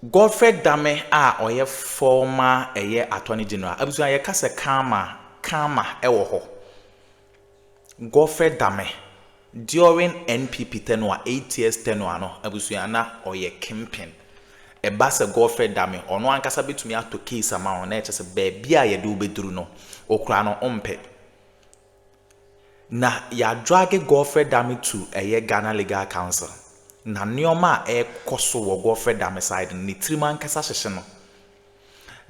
Godfred Dame oye former attorney general. Abusua ye kase kama ewo ho. Godfred Dame during NPP tenure 8 years tenure no abusua na oye kingpin. Eba se Godfred Dame ono ankasa betumi ato case ama on na eche se bia ye de obeduru no okra no ompe. Na ya drag Godfred Dame to Ghana Legal Council. Na neoma koso wo Godfred Dame side ni triman kasa hyehye no.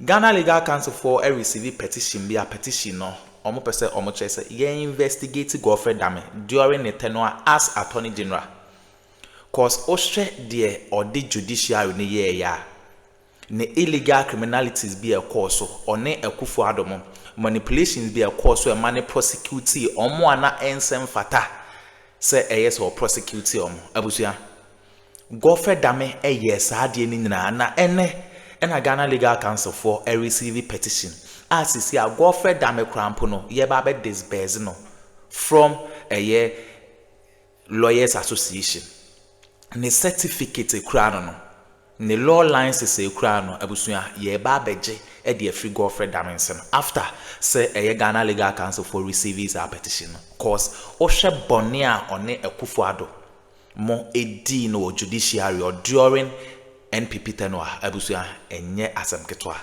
Ghana Legal Council for receive petition be a petition no. Omo pese omo chese ye investigate Godfred Dame during the tenure as Attorney General. Cause ohwe de or the judiciary ni ye ya. Ne illegal criminalities be a cause or ne Akufo-Addo manipulations be a cause so money prosecute omo ana ensem fata say yes or prosecute omo abusua Godfred Dame yes ade ni nyina na ena Ghana Legal Council for a receive petition as see a Godfred Dame krampo no ye ba be disburse no from lawyers association ne certificate kra no ne law license ekura no abusua ye ba beje e de free Godfred Dame nsem after say Ghana Legal Council for receives a petition cause ohwe bone a one Akufo-Addo mo edi no judiciary or during NPP tenure abusua enye asem ketwa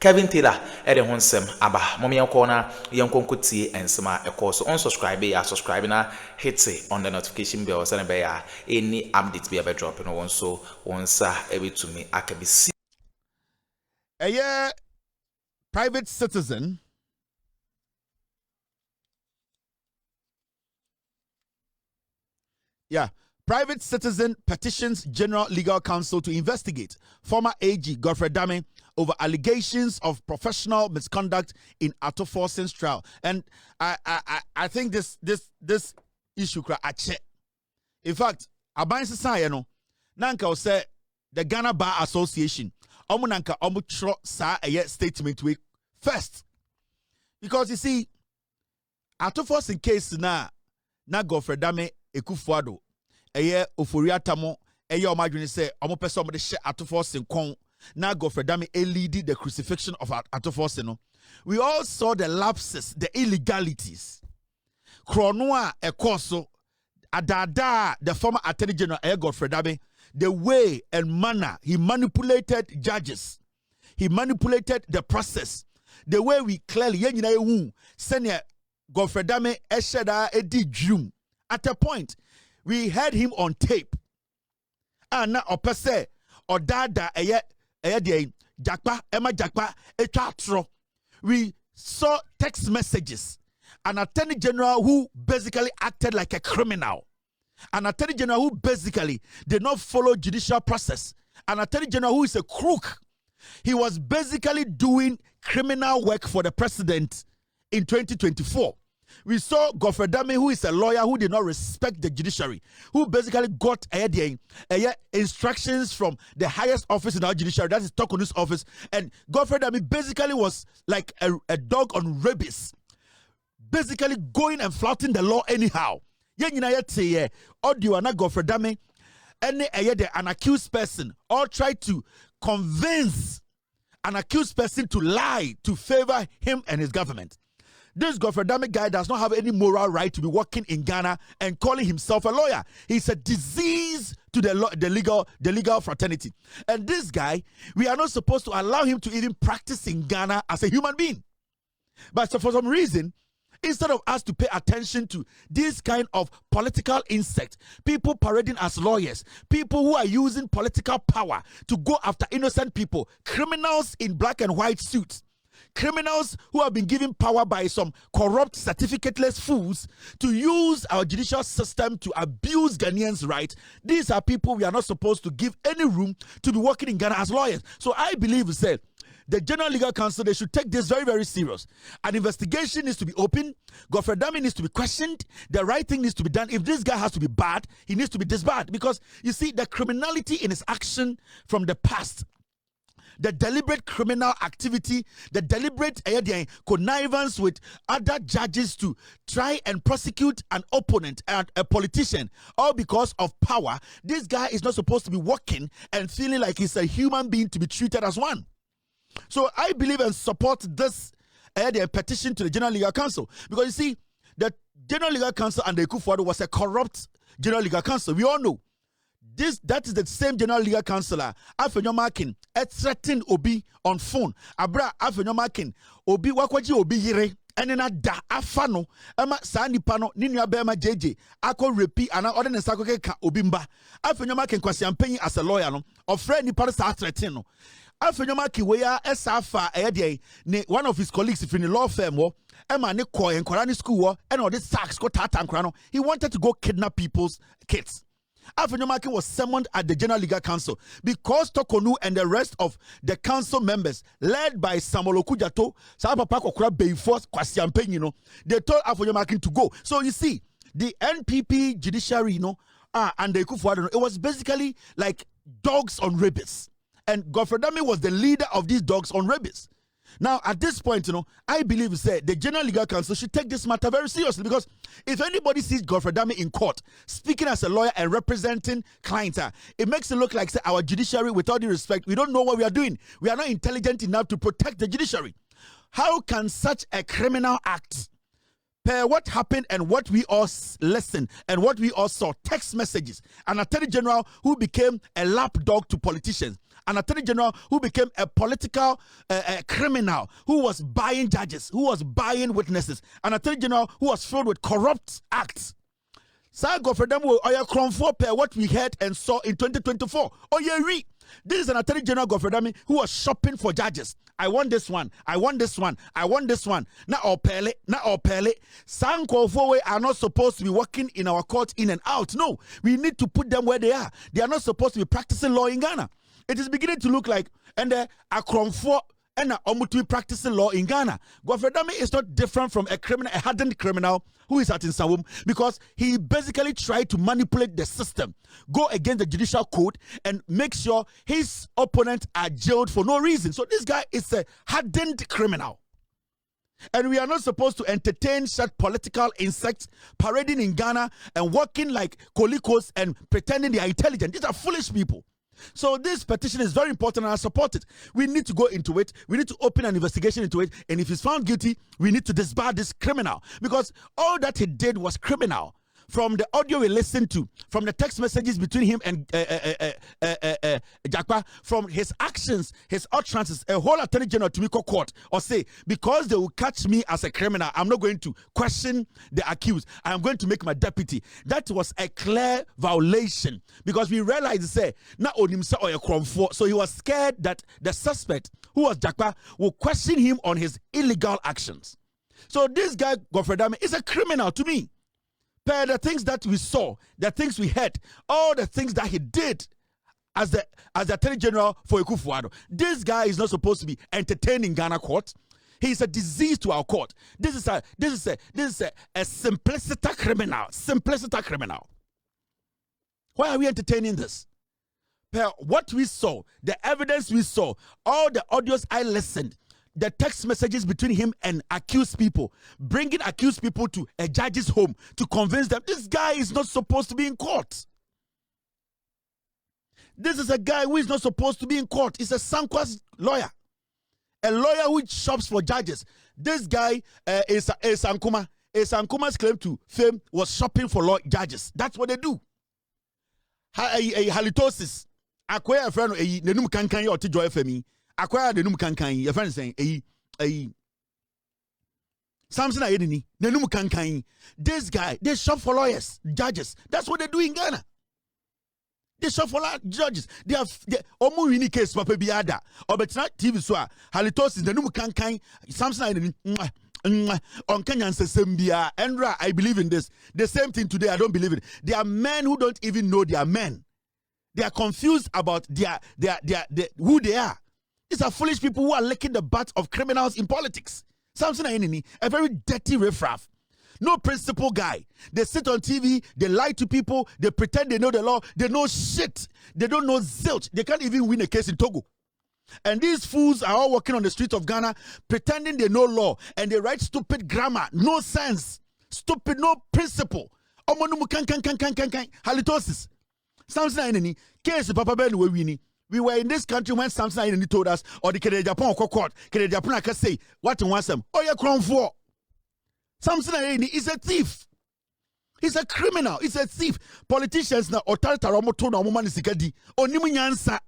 Kevin Taylor de ho nsem aba mom yenko na yenkonkotie ensema ekoso unsubscribe ya subscribe na hit on the notification bell so na be ya any update be able drop no so wonsa ebetumi akabisi private citizen Private citizen petitions General Legal Counsel to investigate former AG Godfred Dame over allegations of professional misconduct in Addo Forson's trial. And I think this issue ache. In fact, Aban Sisa no nanka o say the Ghana Bar Association omo nanka omo tro sa statement we first. Because you see Addo Forson case na Godfred Dame Akufo-Addo Oforiatamo omadwene say omo pese omo de hye Addo Forson kon na Godfred Dame lead the crucifixion of Addo Forson no. We all saw the lapses, the illegalities. Kronoa ekoso adada the former Attorney General Godfred Dame, the way and manner he manipulated judges, he manipulated the process, the way we clearly yenyina ehu senior Godfred Dame esheda edi drum. At a point we had him on tape. And now opese odada jakpa ema jakpa etwa. We saw text messages. An Attorney General who basically acted like a criminal. An Attorney General who basically did not follow judicial process. An Attorney General who is a crook. He was basically doing criminal work for the president in 2024. We saw Godfred Dame, who is a lawyer who did not respect the judiciary, who basically got instructions from the highest office in our judiciary, that is Tokonu's office. And Godfred Dame basically was like a dog on rabies, basically going and flouting the law anyhow. Audio na Godfred Dame, an accused person, or try to convince an accused person to lie to favor him and his government. This Godfred Dame guy does not have any moral right to be working in Ghana and calling himself a lawyer. He's a disease to the legal fraternity. And this guy, we are not supposed to allow him to even practice in Ghana as a human being. But so for some reason, instead of us to pay attention to this kind of political insect, people parading as lawyers, people who are using political power to go after innocent people, criminals in black and white suits, criminals who have been given power by some corrupt certificateless fools to use our judicial system to abuse Ghanaians' rights. These are people we are not supposed to give any room to be working in Ghana as lawyers. So I believe the General Legal Counsel, they should take this very, very serious. An investigation needs to be open. Godfred Dame needs to be questioned. The right thing needs to be done. If this guy has to be bad, he needs to be disbarred. Because, you see, the criminality in his action from the past, the deliberate criminal activity, the deliberate connivance with other judges to try and prosecute an opponent and a politician, all because of power. This guy is not supposed to be working and feeling like he's a human being to be treated as one. So I believe and support this petition to the General Legal Council, because you see, the General Legal Council and the Ekufuado was a corrupt General Legal Council. We all know. That is the same General Legal Councillor Afenyomakin threatened Obi on phone. Abra Afenyomakin Obi wakwaji Obi yire enena da afano ema saa nipa no ne nua bema JJ akọ repi ana ode ne sako ka Obi mba. Afenyomakin kwasiampanyi as a lawyer no ofre nipa no saa threaten no. Afenyomakin we ya esafa ne one of his colleagues in the law firm wo ema ne ko enkwara ne school wo ena ode sax ko tata enkwara no. He wanted to go kidnap people's kids. Afenyomakin was summoned at the General Legal Council because Tokonu and the rest of the council members, led by Samuel Okujato, they told Afenyomakin to go. So you see, the NPP judiciary, and the Ekufuado, it was basically like dogs on rabies. And Godfred was the leader of these dogs on rabies. Now, at this point, I believe the General Legal Council should take this matter very seriously, because if anybody sees Godfred in court, speaking as a lawyer and representing clients, it makes it look like our judiciary, with all due respect, we don't know what we are doing. We are not intelligent enough to protect the judiciary. How can such a criminal act, per what happened and what we all listened and what we all saw, text messages, an attorney general who became a lapdog to politicians, an attorney general who became a political criminal, who was buying judges, who was buying witnesses, an attorney general who was filled with corrupt acts. Sir Godfred per what we heard and saw in 2024. This is an attorney general, Godfred, who was shopping for judges. I want this one. I want this one. I want this one. Now or pele. Some are not supposed to be working in our court in and out. No, we need to put them where they are. They are not supposed to be practicing law in Ghana. It is beginning to look like a Akronfo and Omutu practicing law in Ghana. Godfred is not different from a hardened criminal who is at Insawum, because he basically tried to manipulate the system, go against the judicial code, and make sure his opponents are jailed for no reason. So this guy is a hardened criminal. And we are not supposed to entertain such political insects parading in Ghana and walking like colicos and pretending they are intelligent. These are foolish people. So this petition is very important, and I support it. We need to go into it. We need to open an investigation into it. And if he's found guilty, we need to disbar this criminal, because all that he did was criminal. From the audio we listened to, from the text messages between him and Jakpa, from his actions, his utterances, a whole attorney general to me court or say, because they will catch me as a criminal, I'm not going to question the accused. I am going to make my deputy. That was a clear violation, because we realized, say, not on himself or a crime for. So he was scared that the suspect, who was Jakpa, will question him on his illegal actions. So this guy, Godfred, is a criminal to me. Per the things that we saw, the things we heard, all the things that he did as the attorney general for Ekufuado. This guy is not supposed to be entertaining Ghana court. He is a disease to our court. This is a simpliciter criminal. Simpliciter criminal. Why are we entertaining this? Per what we saw, the evidence we saw, all the audios I listened, the text messages between him and accused people, bringing accused people to a judge's home to convince them this guy is not supposed to be in court. This is a guy who is not supposed to be in court. He's a Sankwa's lawyer. A lawyer who shops for judges. This guy is Sankuma. Sankuma's claim to fame was shopping for law judges. That's what they do. Halitosis. Akwai a friend nenum kankan or tijo FMI. Akwai nenum kankan. Your friend saying Samson Ayedini nenum kankan. This guy, they shop for lawyers, judges. That's what they do in Ghana. They shop for judges. They have omu wini case papa biada. Obetina TV so halitosis nenum kankan. Samson Ayedini on Kenyan Sesembia. Endra, I believe in this. The same thing today, I don't believe it. There are men who don't even know they are men. They are confused about who they are. These are foolish people who are licking the butt of criminals in politics. Samson Ayenini, a very dirty riffraff. No principle guy. They sit on TV, they lie to people, they pretend they know the law, they know shit. They don't know zilch. They can't even win a case in Togo. And these fools are all walking on the streets of Ghana pretending they know law and they write stupid grammar, no sense, stupid, no principle. Halitosis. Samson Aineni, case Papa Ben we were in this country when Samson Aineni told us, or the Kede Japan court, Kede Japan can say, what in wants them? Oh, you're crown for. Samson Aineni is a thief. He's a criminal. He's a thief. Politicians na otaritaromo to na woman sikadi. Onimu nyansa.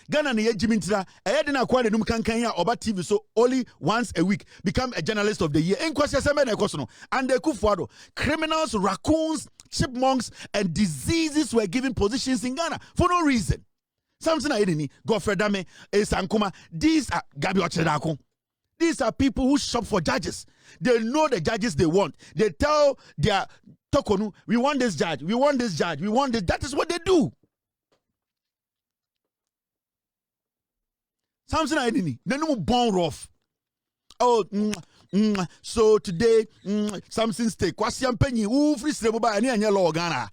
Ghana na yejimintra. Ayedina kwa de num kankanya oba TV so only once a week become a journalist of the year. Enkwasi seme na ekoso no. And Kufuado. Criminals, raccoons, chipmunks, and diseases were given positions in Ghana for no reason. Samson Ayedini, Godfred Dame, Esankuma. These are Gabi Ochedako. These are people who shop for judges. They know the judges they want. They tell their Tokonu, we want this judge, we want this judge, we want this. That is what they do. Samson Aidini, they know born rough. Oh, so today, Samson stay. Kwasiam penny, who free Sreboba and any law Ghana.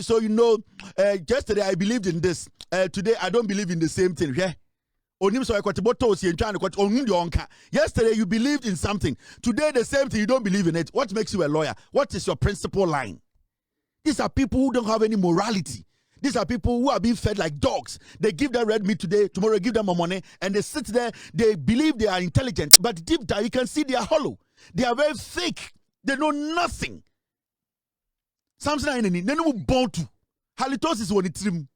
So you know, yesterday I believed in this. Today I don't believe in the same thing. Yeah. Yesterday you believed in something. Today the same thing, you don't believe in it. What makes you a lawyer? What is your principal line? These are people who don't have any morality. These are people who are being fed like dogs. They give them red meat today, tomorrow give them more money, and they sit there, they believe they are intelligent, but deep down you can see they are hollow. They are very fake. They know nothing. Samson Aineni, they know born to. Halitosis when it's him.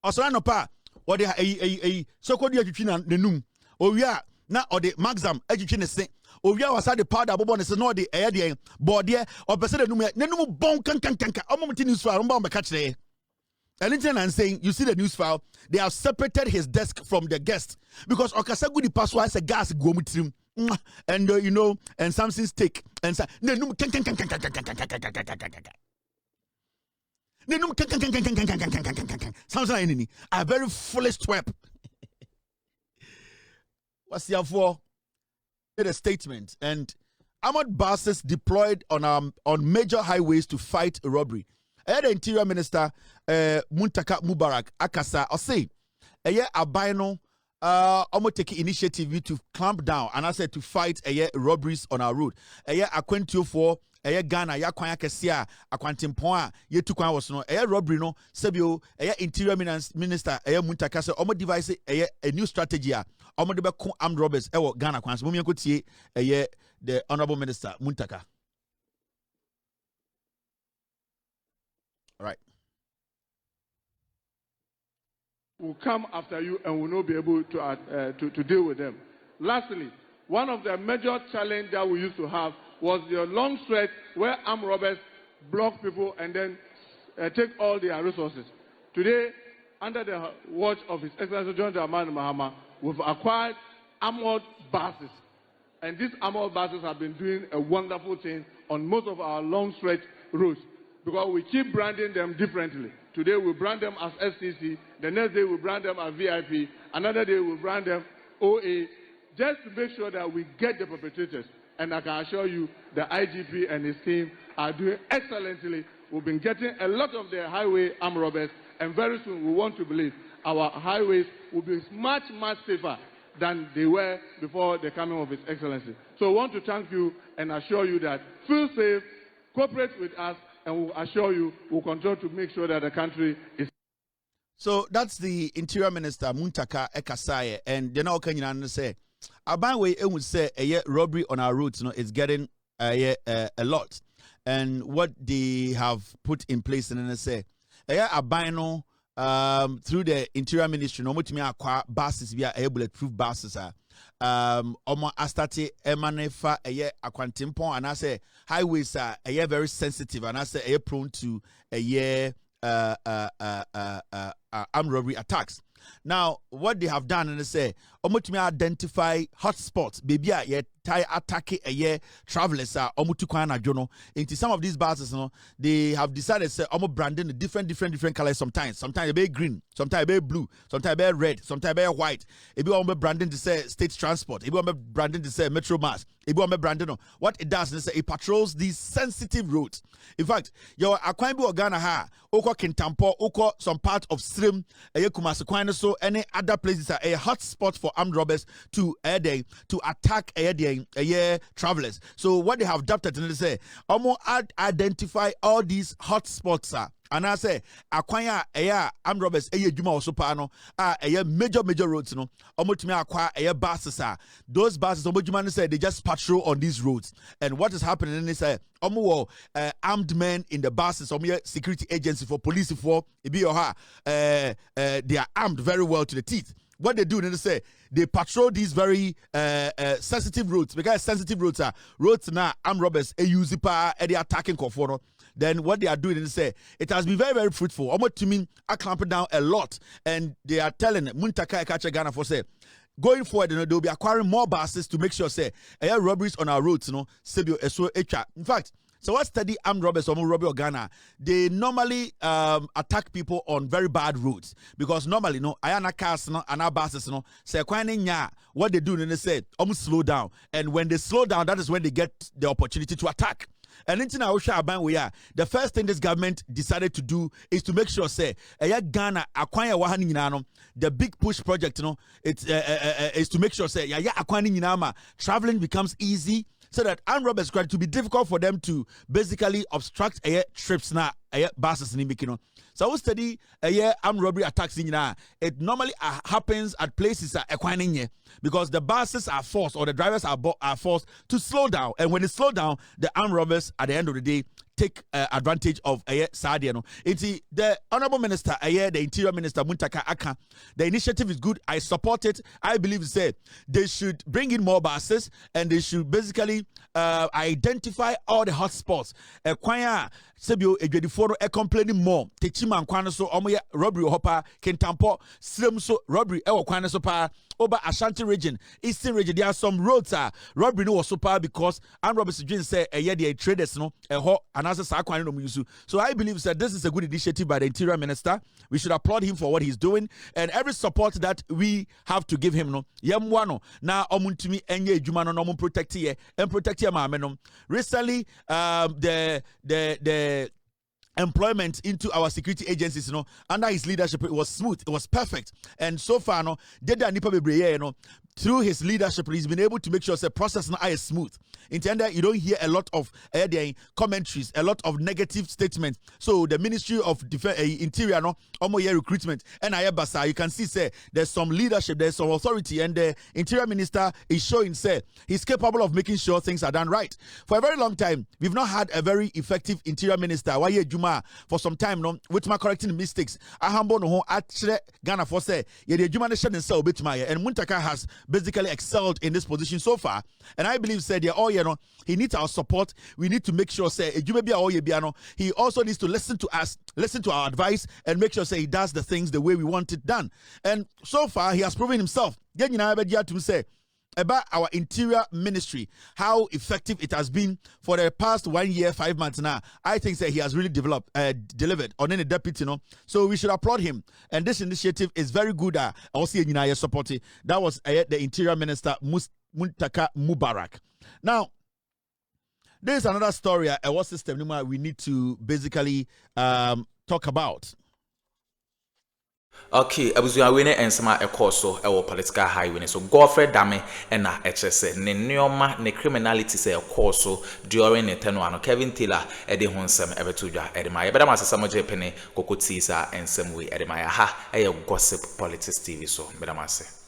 Osana pa or the so called the num or we are now or the maxam education se or we are the powder bobon is no the air the board there or person the num bon can news file on catch there. Ellington and saying you see the news file, they have separated his desk from the guest because Okasagu the password has a gas go with him. And you know, and Samson's take and say sounds like any a very foolish twerp. What's the for? Made a statement and armored buses deployed on major highways to fight robbery. I had the Interior Minister Muntaka Mubarak Akasa or say a year abino take initiative to clamp down and I said to fight a year robberies on our road. A year acquaintance for Ghana ya kwanya kesia akwantimpon a yetukwan was no robbery no sebio Interior Minister Muntaka say omo device a new strategy a omo de be armed robbers Ghana kwan so momienko tie the Honorable Minister Muntaka. All right. Will come after you and will not be able to deal with them. Lastly, one of the major challenges that we used to have was the long stretch where armed robbers block people and then take all their resources. Today, under the watch of His Excellency John Dramani Mahama, we've acquired armored buses. And these armored buses have been doing a wonderful thing on most of our long stretch roads because we keep branding them differently. Today we brand them as STC, the next day we brand them as VIP, another day we brand them OA, just to make sure that we get the perpetrators. And I can assure you the IGP and his team are doing excellently. We've been getting a lot of the highway armed robbers, and very soon we want to believe our highways will be much, much safer than they were before the coming of His Excellency. So I want to thank you and assure you that feel safe, cooperate with us, and we'll assure you we'll continue to make sure that the country is. So that's the Interior Minister Muntaka Ekasaye, and they now can say, Abanwe would say a robbery on our roads, is getting a lot, and what they have put in place, and then say, Abino through the Interior Ministry, no much me acquire buses via bulletproof buses. Omo astate emanefa akwantimpon and I say highways are very sensitive and I say prone to armed robbery attacks. Now what they have done and they say to identify hotspots baby a tie attack a year travelers are to kwana jono into some of these buses they have decided say branding the different colors sometimes they be green, sometimes be blue, sometimes be red, sometimes be white. If you branding to say state transport, if you branding to say metro mass, if you branding what it does is it patrols these sensitive roads. In fact, your Akwanbi Ogana ha oko Kintampo oko some part of Srim Kumasi so any other places are a hot spot for armed robbers to attack travelers. So what they have adopted and they say identify all these hot spots and I say akwanya armed robbers juma osopano major roads no to me acquire buses those buses say they just patrol on these roads. And what is happening is armed men in the buses, security agency for police for they are armed very well to the teeth. What they do, they say they patrol these very sensitive roads, because sensitive roads are roads now armed robbers use they attacking Kofono. Then what they are doing is say it has been very, very fruitful. Almost to me, I clamping down a lot, and they are telling Muntaka Kacha Ghana for say going forward, they'll be acquiring more buses to make sure say robberies on our roads, in fact. So what study armed robbers or robbery of Ghana, they normally attack people on very bad roads, because normally ayana cars and our buses say what they do, and they say almost slow down, and when they slow down, that is when they get the opportunity to attack. And the first thing this government decided to do is to make sure say Ghana acquire the big push project is to make sure say traveling becomes easy, so that armed robbers going to be difficult for them to basically obstruct trips na buses ni mikino. So we study armed robbery attacks in it normally happens at places because the buses are forced, or the drivers are forced to slow down, and when they slow down, the armed robbers at the end of the day take advantage of Sadiano. It's the Honorable Minister, the Interior Minister Muntaka Aka. The initiative is good. I support it. I believe they should bring in more buses, and they should basically identify all the hotspots. Kwanya Sebio Ejwediforo complaining more. Techima Kwana so robbery hopa Kintampo Slim so robbery Kwana so pa over Ashanti region, Eastern region. There are some roads robbery no so pa because armed robbers say the traders and as a so I believe that this is a good initiative by the Interior Minister. We should applaud him for what he's doing, and every support that we have to give him. Now omuntumi enye ejuma no protect here and protect your mama. Recently, the employment into our security agencies, under his leadership, it was smooth, it was perfect, and so far, through his leadership, he's been able to make sure the process now is smooth. In the end, you don't hear a lot of commentaries, a lot of negative statements. So the Ministry of Interior, recruitment, and you can see, there's some leadership, there's some authority, and the Interior Minister is showing, he's capable of making sure things are done right. For a very long time, we've not had a very effective Interior Minister. For some time, with my correcting mistakes, Ghana for say, and Muntaka has basically excelled in this position so far, and I believe he needs our support. We need to make sure he also needs to listen to us, listen to our advice, and make sure he does the things the way we want it done. And so far he has proven himself. About our interior ministry, how effective it has been for the past 1 year, 5 months now. I think that he has really delivered on any deputy, so we should applaud him. And this initiative is very good. Also, support. That was the Interior Minister Muntaka Mubarak. Now, there is another story. What system we need to basically talk about. Okay, abusua we ne ensema ekoso political highway so Godfred Dame na echese ne neoma ne criminality say ekoso during the tenure no Kevin Taylor de ho nsem ebetudwa edema yebeda masesa mo jepene kokoti sa ensem we edema ya ha gossip politics TV so bedamase.